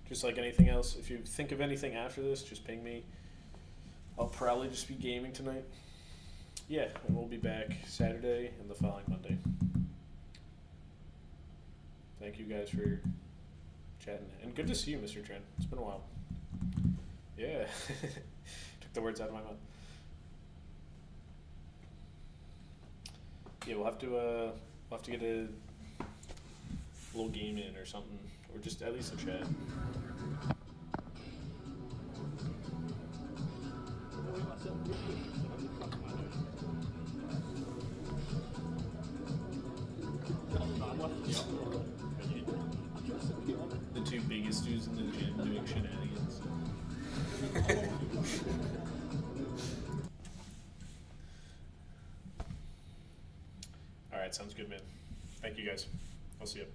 Just like anything else, if you think of anything after this, just ping me. I'll probably just be gaming tonight. Yeah, and we'll be back Saturday and the following Monday. Thank you guys for chatting. And good to see you, Mr. Trent. It's been a while. Yeah. Took the words out of my mouth. Yeah, we'll have to get a little game in or something, or just at least a chat. The two biggest dudes in the gym doing shenanigans. Alright, sounds good, man. Thank you guys. I'll see you.